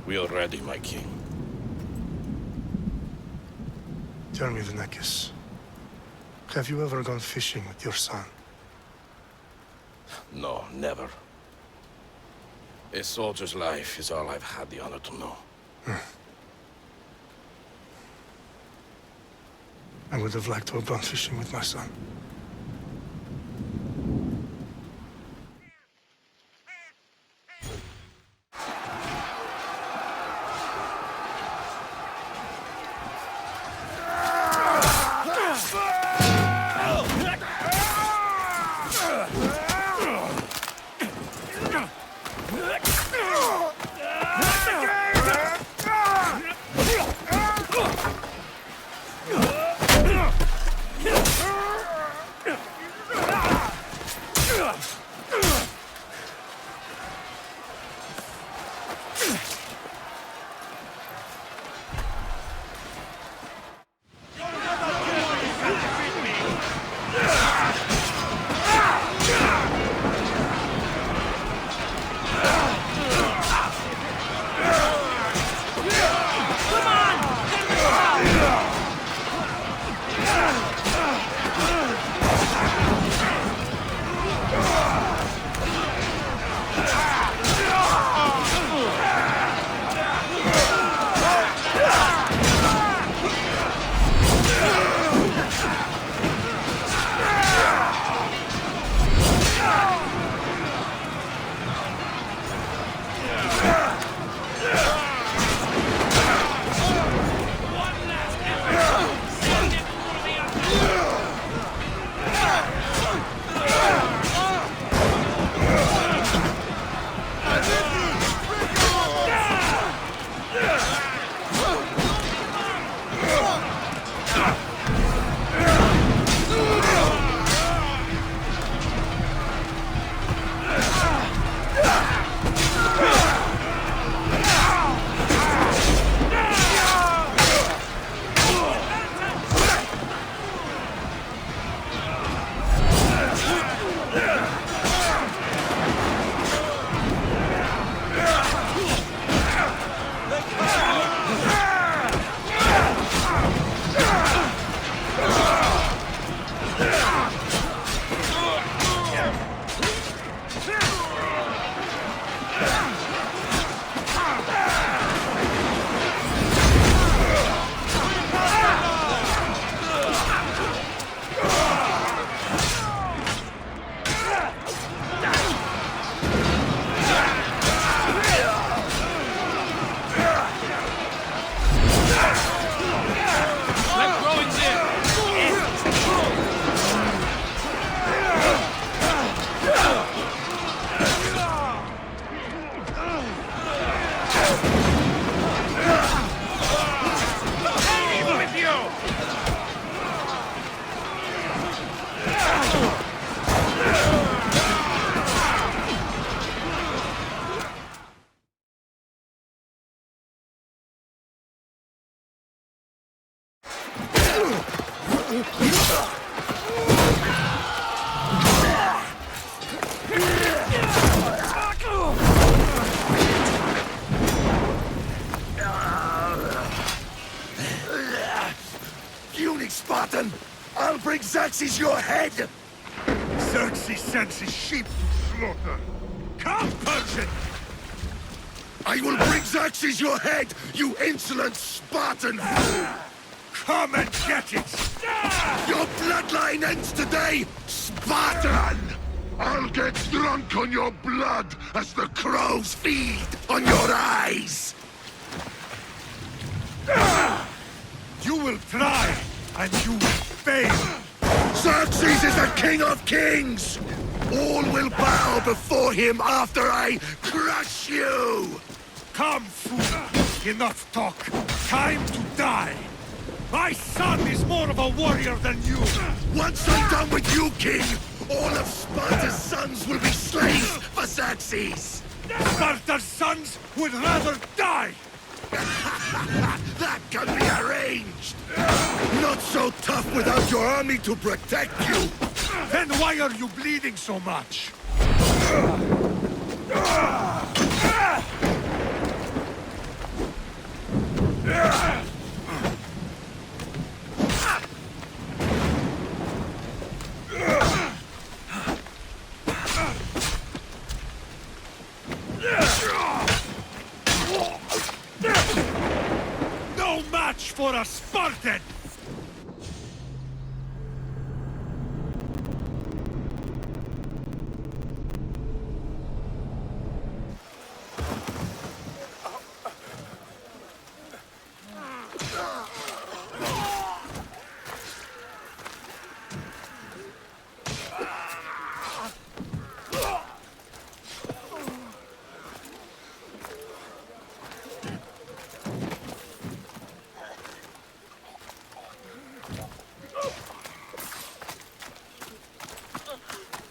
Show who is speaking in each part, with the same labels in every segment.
Speaker 1: We are ready, my king.
Speaker 2: Tell me, Vinekis, have you ever gone fishing with your son?
Speaker 1: No, never. A soldier's life is all I've had the honor to know.
Speaker 2: I would have liked to have gone fishing with my son.
Speaker 3: Spartan! I'll bring Xerxes your head!
Speaker 4: Xerxes sends his sheep to slaughter. Come, Persian!
Speaker 3: I will bring Xerxes your head, you insolent Spartan fool!
Speaker 4: Come and get it!
Speaker 3: Your bloodline ends today, Spartan! I'll get drunk on your blood as the crows feed on your eyes!
Speaker 4: You will try, and you will fail!
Speaker 3: Xerxes is the king of kings! All will bow before him after I crush you!
Speaker 4: Come, fool! Enough talk! Time to die! My son is more of a warrior than you!
Speaker 3: Once I'm done with you, king, all of Sparta's sons will be slaves for Xerxes!
Speaker 4: Sparta's sons would rather die!
Speaker 3: That can be arranged! Not so tough without your army to protect you!
Speaker 4: Then why are you bleeding so much? for a Spartan!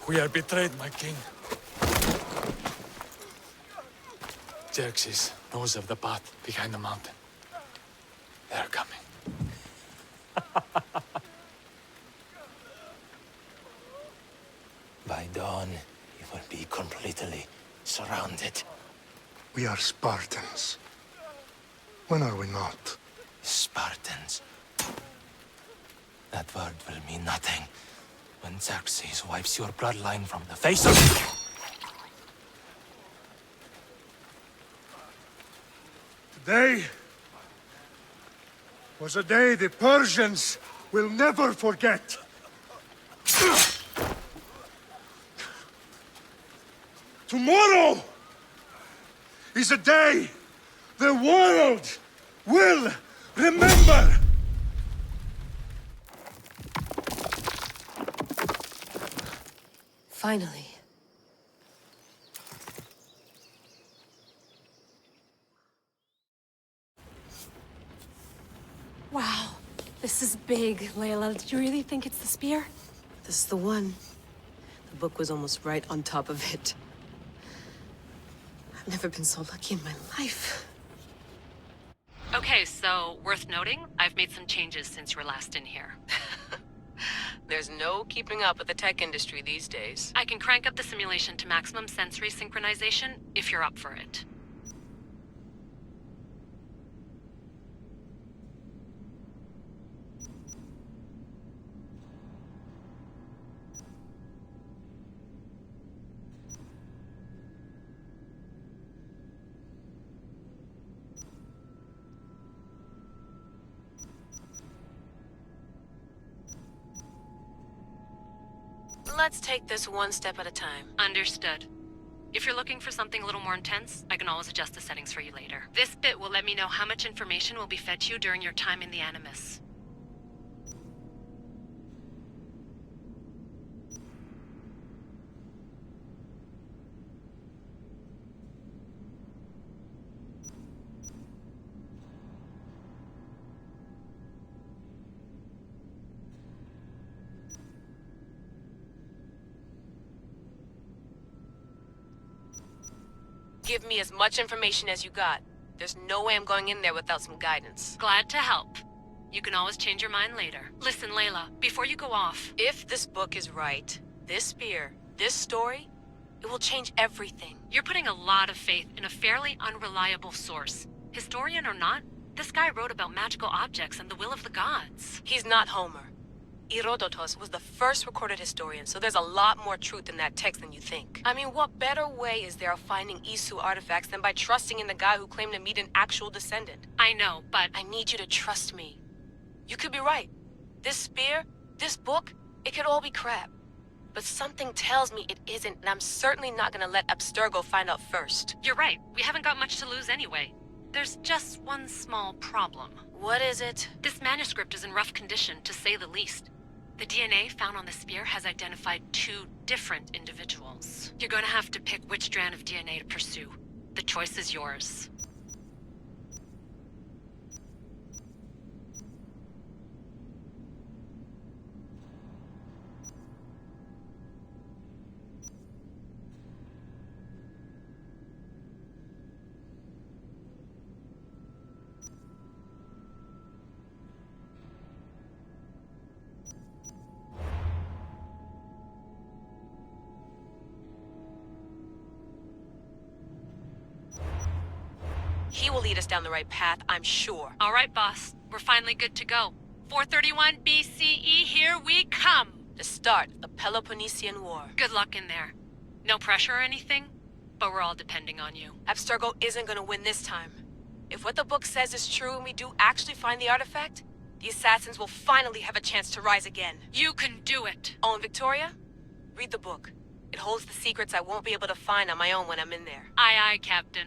Speaker 5: We are betrayed, my king. Xerxes knows of the path behind the mountain. They are coming.
Speaker 6: By dawn, you will be completely surrounded.
Speaker 2: We are Spartans. When are we not?
Speaker 6: Spartans. That word will mean nothing when Xerxes wipes your bloodline from the face of...
Speaker 4: Today was a day the Persians will never forget. Tomorrow is a day the world will remember.
Speaker 7: Finally. Wow, this is big, Layla. Did you really think it's the spear?
Speaker 8: This is the one. The book was almost right on top of it. I've never been so lucky in my life.
Speaker 9: Okay, so worth noting, I've made some changes since you were last in here.
Speaker 8: There's no keeping up with the tech industry these days.
Speaker 9: I can crank up the simulation to maximum sensory synchronization if you're up for it.
Speaker 8: Let's take this one step at a time.
Speaker 9: Understood. If you're looking for something a little more intense, I can always adjust the settings for you later. This bit will let me know how much information will be fed to you during your time in the Animus.
Speaker 8: Give me as much information as you got. There's no way I'm going in there without some guidance.
Speaker 9: Glad to help. You can always change your mind later. Listen, Layla, before you go off...
Speaker 8: If this book is right, this spear, this story, it will change everything.
Speaker 9: You're putting a lot of faith in a fairly unreliable source. Historian or not, this guy wrote about magical objects and the will of the gods.
Speaker 8: He's not Homer. Herodotus was the first recorded historian, so there's a lot more truth in that text than you think. I mean, what better way is there of finding Isu artifacts than by trusting in the guy who claimed to meet an actual descendant?
Speaker 9: I know, but...
Speaker 8: I need you to trust me. You could be right. This spear, this book, it could all be crap. But something tells me it isn't, and I'm certainly not gonna let Abstergo find out first.
Speaker 9: You're right. We haven't got much to lose anyway. There's just one small problem.
Speaker 8: What is it?
Speaker 9: This manuscript is in rough condition, to say the least. The DNA found on the spear has identified 2 different individuals. You're gonna have to pick which strand of DNA to pursue. The choice is yours.
Speaker 8: He will lead us down the right path, I'm sure.
Speaker 9: All right, boss. We're finally good to go. 431 BCE, here we come!
Speaker 8: The start of the Peloponnesian War.
Speaker 9: Good luck in there. No pressure or anything, but we're all depending on you.
Speaker 8: Abstergo isn't gonna win this time. If what the book says is true and we do actually find the artifact, the assassins will finally have a chance to rise again.
Speaker 9: You can do it.
Speaker 8: Oh, and Victoria? Read the book. It holds the secrets I won't be able to find on my own when I'm in there.
Speaker 9: Aye, aye, Captain.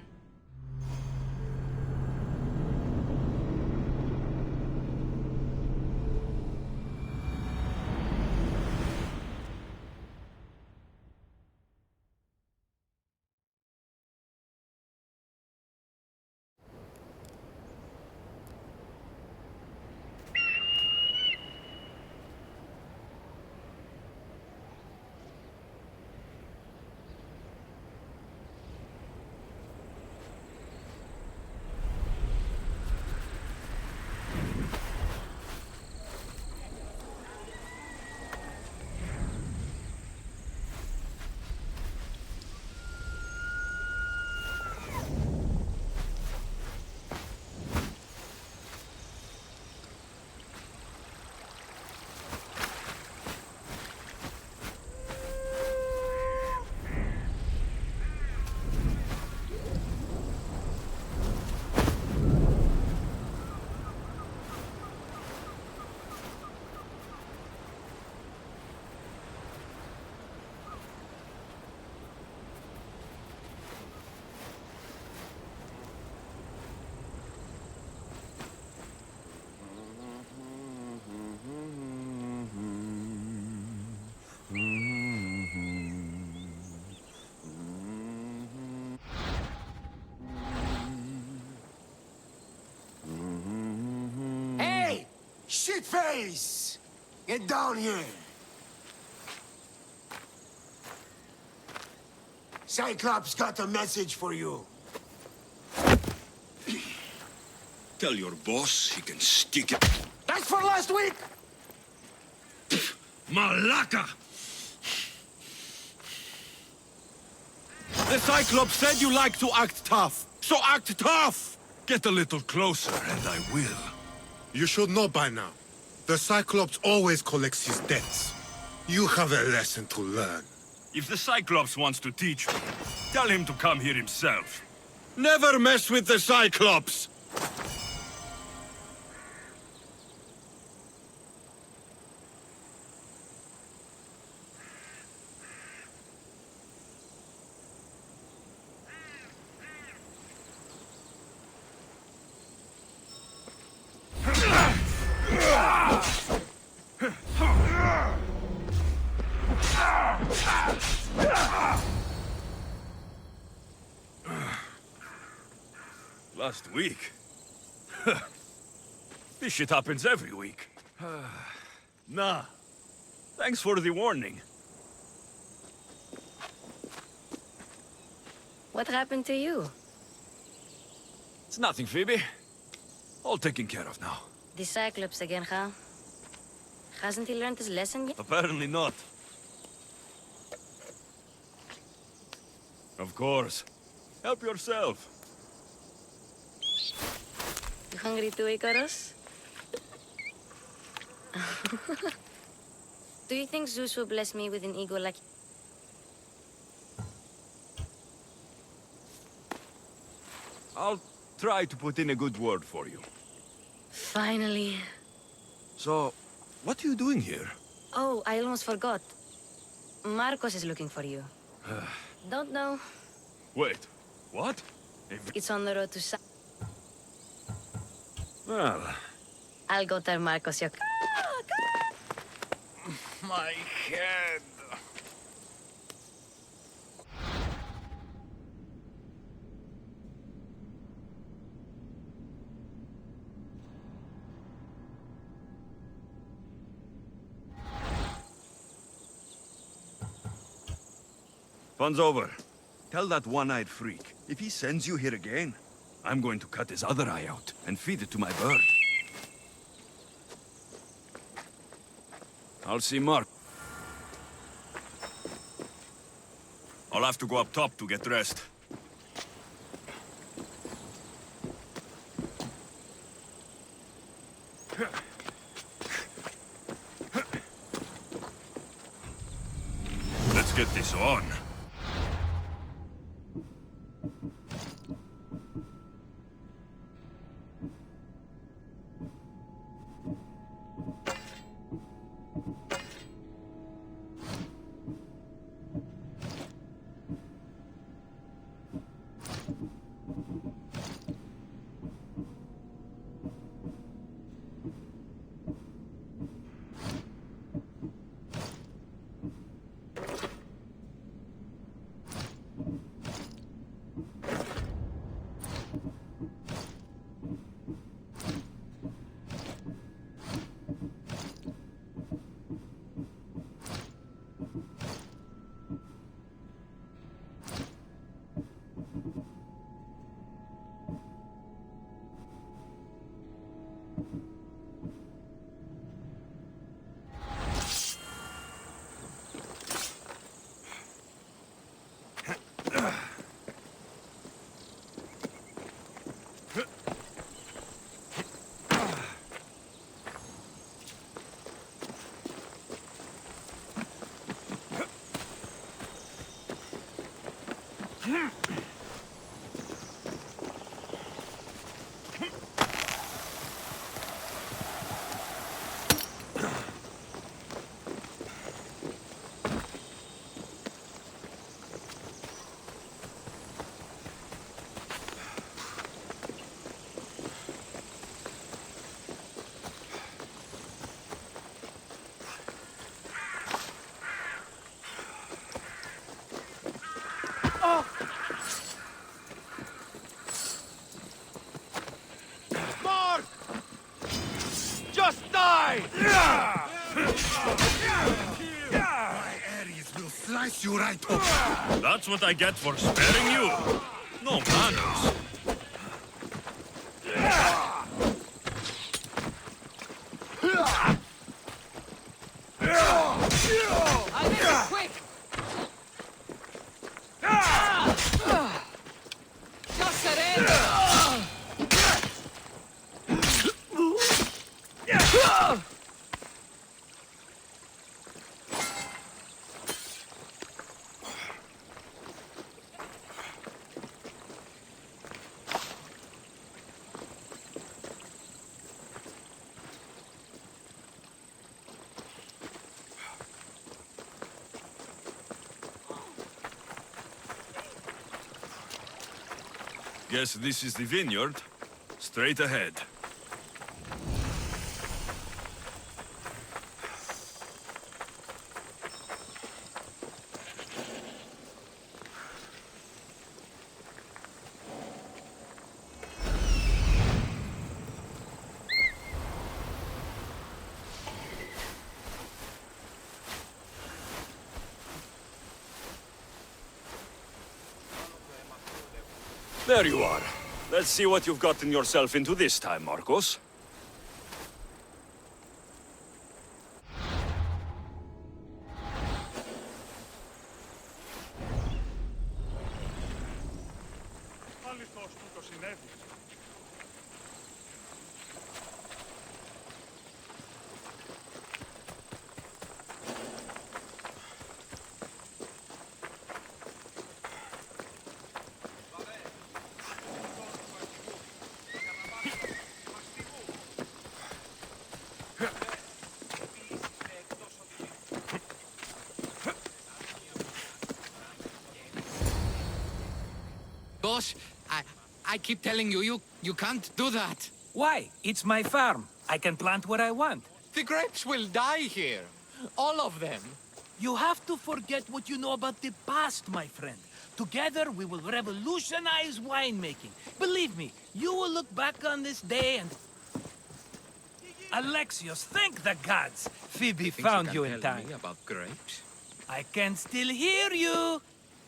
Speaker 3: Hey! Shitface! Get down here! Cyclops got a message for you.
Speaker 4: Tell your boss he can stick it.
Speaker 3: That's for last week!
Speaker 4: Malaka! The Cyclops said you like to act tough, so act tough! Get a little closer, and I will.
Speaker 10: You should know by now. The Cyclops always collects his debts. You have a lesson to learn.
Speaker 4: If the Cyclops wants to teach me, tell him to come here himself. Never mess with the Cyclops! Last week? This shit happens every week. Nah. Thanks for the warning.
Speaker 11: What happened to you?
Speaker 4: It's nothing, Phoebe. All taken care of now.
Speaker 11: The Cyclops again, huh? Hasn't he learned his lesson yet?
Speaker 4: Apparently not. Of course. Help yourself.
Speaker 11: You hungry too, Icarus? Do you think Zeus will bless me with an ego like...
Speaker 4: I'll try to put in a good word for you.
Speaker 11: Finally.
Speaker 4: So, what are you doing here?
Speaker 11: Oh, I almost forgot. Marcos is looking for you. Don't know.
Speaker 4: Wait, what?
Speaker 11: It's on the road to
Speaker 4: Well...
Speaker 11: I'll go tell Marcos your...
Speaker 4: My head... Fun's over. Tell that one-eyed freak, if he sends you here again, I'm going to cut his other eye out and feed it to my bird. I'll see Mark. I'll have to go up top to get dressed. Let's get this on.
Speaker 10: My Ares will slice you right open.
Speaker 4: That's what I get for sparing you. No manners.
Speaker 5: Quick! Just surrender!
Speaker 4: Guess this is the vineyard. Straight ahead. There you are. Let's see what you've gotten yourself into this time, Marcos.
Speaker 5: Boss, I keep telling you, you can't do that.
Speaker 12: Why? It's my farm. I can plant what I want.
Speaker 5: The grapes will die here. All of them.
Speaker 12: You have to forget what you know about the past, my friend. Together, we will revolutionize winemaking. Believe me, you will look back on this day and... Alexios, thank the gods! Phoebe found you in time.
Speaker 5: About grapes?
Speaker 12: I can still hear you!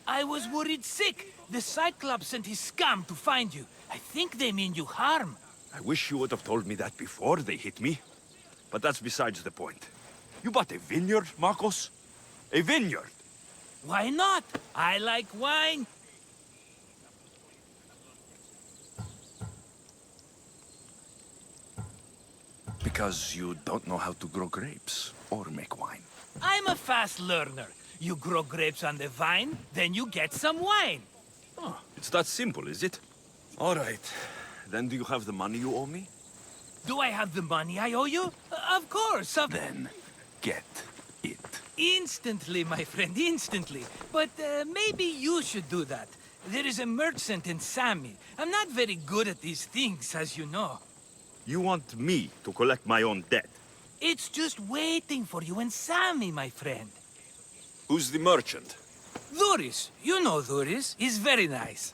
Speaker 12: I was worried sick. The Cyclops sent his scum to find you. I think they mean you harm.
Speaker 4: I wish you would have told me that before they hit me. But that's besides the point. You bought a vineyard, Marcos? A vineyard?
Speaker 12: Why not? I like wine.
Speaker 4: Because you don't know how to grow grapes or make wine.
Speaker 12: I'm a fast learner. You grow grapes on the vine, then you get some wine.
Speaker 4: Oh, it's that simple, is it? All right. Then do you have the money you owe me?
Speaker 12: Do I have the money I owe you? Of course.
Speaker 4: Then get it.
Speaker 12: Instantly, my friend, instantly. But maybe you should do that. There is a merchant in Sami. I'm not very good at these things, as you know.
Speaker 4: You want me to collect my own debt?
Speaker 12: It's just waiting for you in Sami, my friend.
Speaker 4: Who's the merchant?
Speaker 12: Dhuris. You know Dhuris. He's very nice.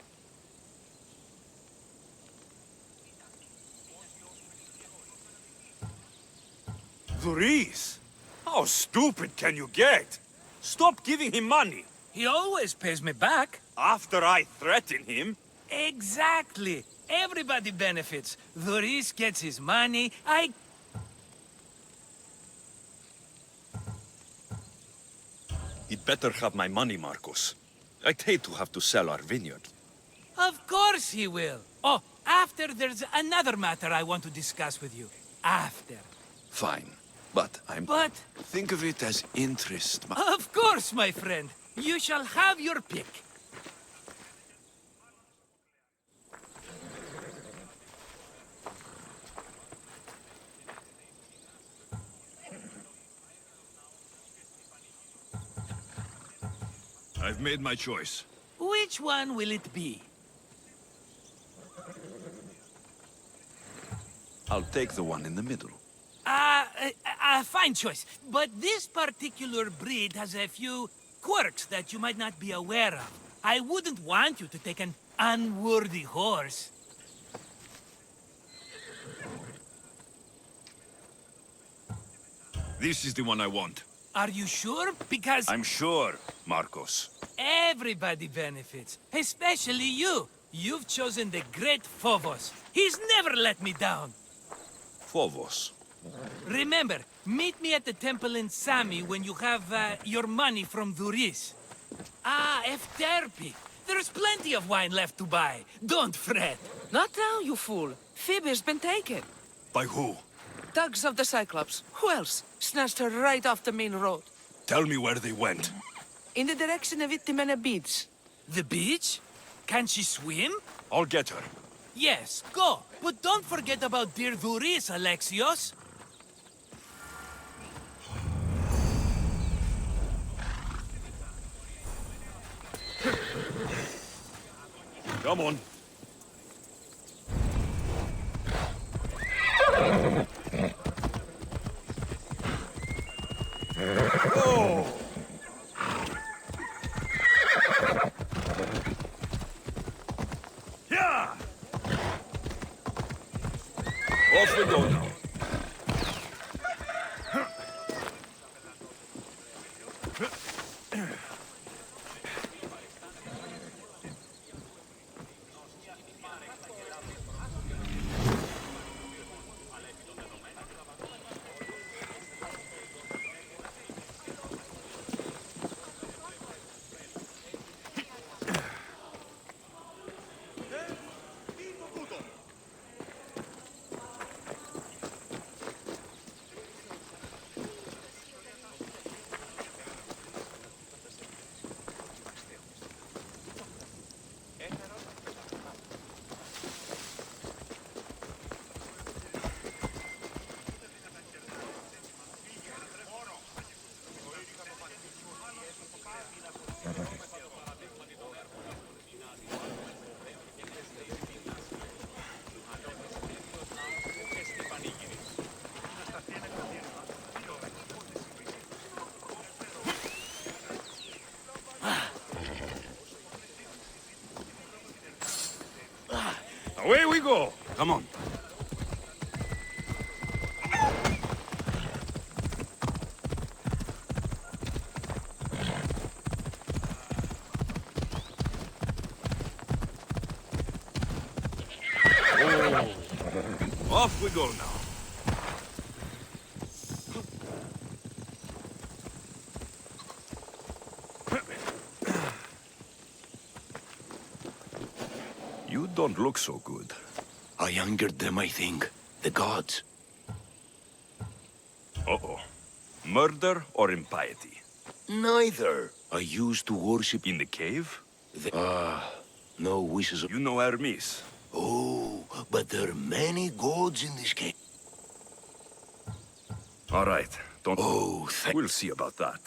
Speaker 4: Dhuris? How stupid can you get? Stop giving him money.
Speaker 12: He always pays me back.
Speaker 4: After I threaten him?
Speaker 12: Exactly. Everybody benefits. Dhuris gets his money.
Speaker 4: He'd better have my money, Marcos. I'd hate to have to sell our vineyard.
Speaker 12: Of course he will. Oh, after there's another matter I want to discuss with you. After.
Speaker 4: Fine. But
Speaker 12: But...
Speaker 4: think of it as interest.
Speaker 12: Of course, my friend. You shall have your pick.
Speaker 4: I've made my choice.
Speaker 12: Which one will it be?
Speaker 4: I'll take the one in the middle.
Speaker 12: Fine choice. But this particular breed has a few quirks that you might not be aware of. I wouldn't want you to take an unworthy horse.
Speaker 4: This is the one I want.
Speaker 12: Are you sure? Because
Speaker 4: I'm sure, Marcos.
Speaker 12: everybody benefits, especially you. You've chosen the great Phobos. He's never let me down.
Speaker 4: Phobos.
Speaker 12: Remember, meet me at the temple in Sami when you have your money from Duris. Ah, Efterpi. There's plenty of wine left to buy. Don't fret.
Speaker 13: Not now, you fool. Phoebe's been taken.
Speaker 4: By who?
Speaker 13: Thugs of the Cyclops. Who else? Snatched her right off the main road.
Speaker 4: Tell me where they went.
Speaker 13: In the direction of Itimena Beach.
Speaker 12: The beach? Can she swim?
Speaker 4: I'll get her.
Speaker 12: Yes, go. But don't forget about dear Duris, Alexios.
Speaker 4: Come on. Oh! Yeah! Off we go now. Away we go! Come on. Oh. Off we go now. You don't look so good.
Speaker 3: I angered them, I think. The gods.
Speaker 4: Uh-oh. Murder or impiety?
Speaker 3: Neither. I used to worship
Speaker 4: In the cave?
Speaker 3: no wishes of...
Speaker 4: You know Hermes.
Speaker 3: Oh, but there are many gods in this cave.
Speaker 4: All right. Don't...
Speaker 3: Oh,
Speaker 4: We'll see about that.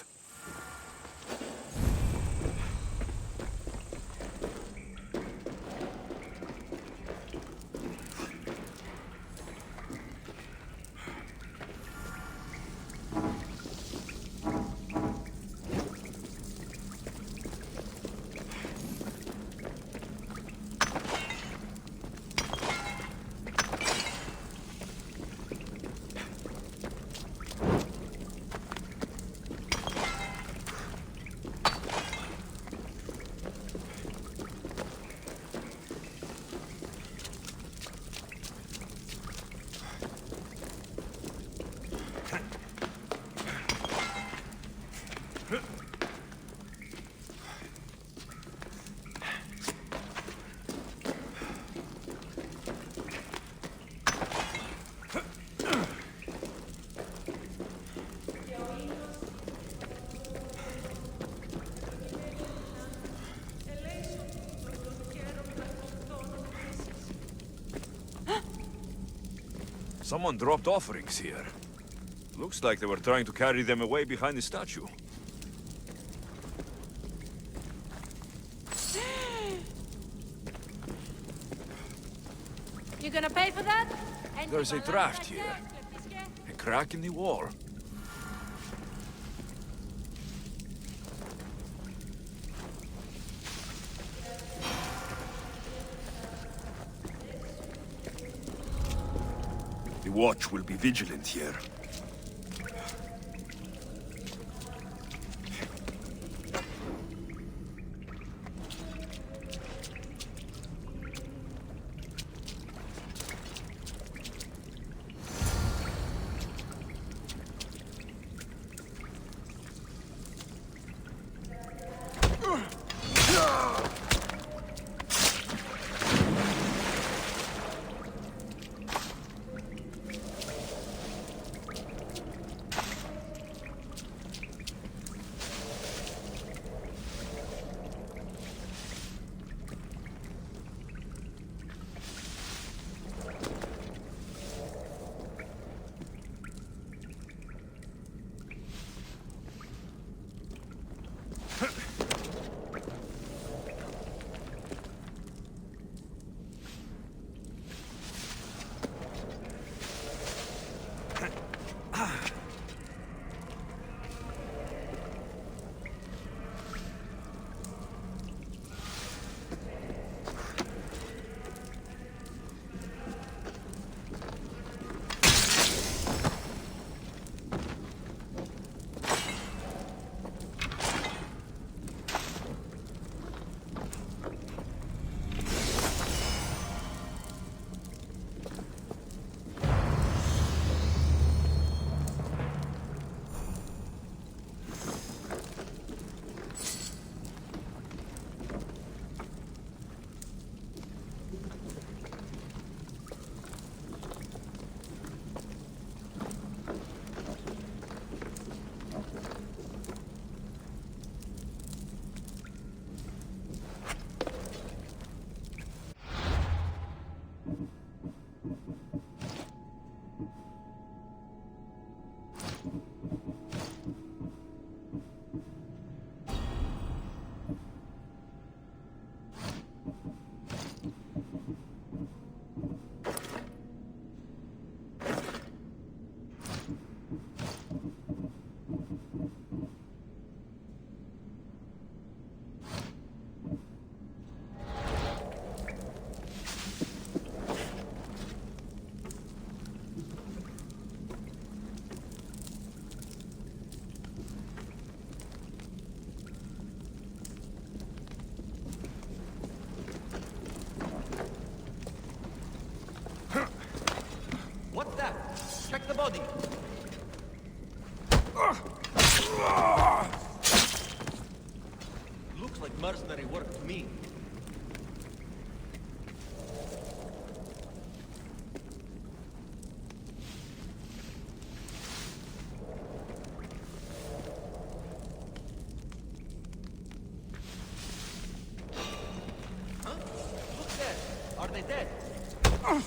Speaker 4: Someone dropped offerings here. Looks like they were trying to carry them away behind the statue.
Speaker 7: You gonna pay for that?
Speaker 4: There's a draft here. A crack in the wall. The watch will be vigilant here.
Speaker 14: they dead?
Speaker 7: Oh,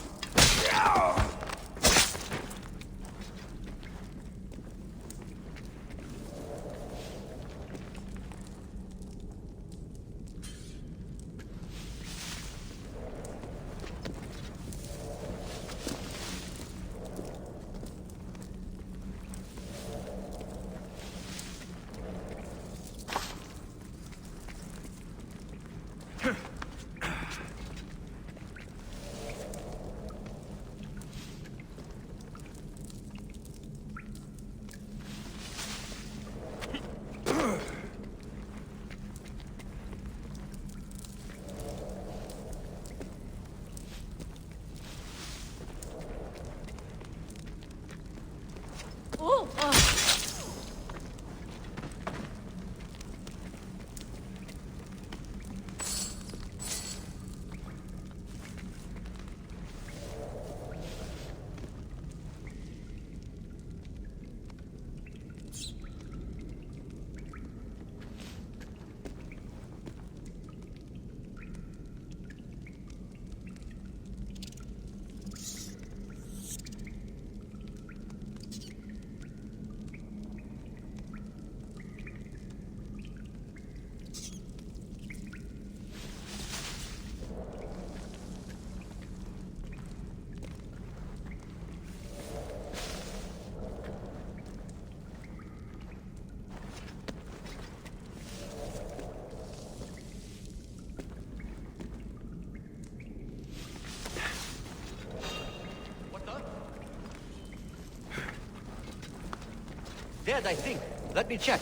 Speaker 14: Dead, I think. Let me check.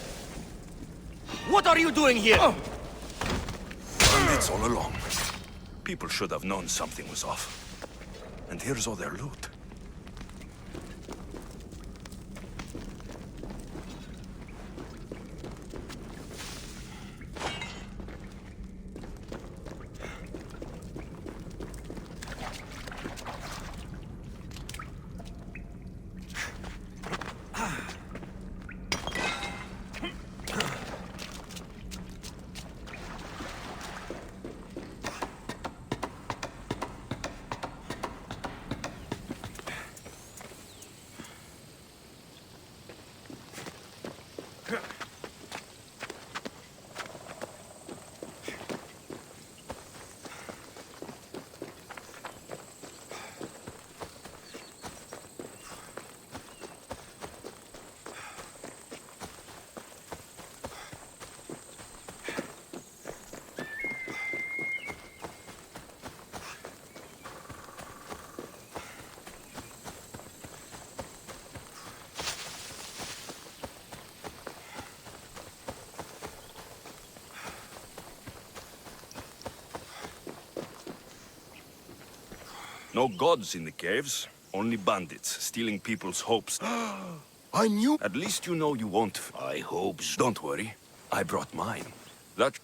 Speaker 14: What are you doing here?
Speaker 4: Bandits all along. People should have known something was off. And here's all their loot. No gods in the caves, only bandits stealing people's hopes.
Speaker 3: I knew.
Speaker 4: At least you know you won't.
Speaker 3: I hope so.
Speaker 4: Don't worry, I brought mine. That...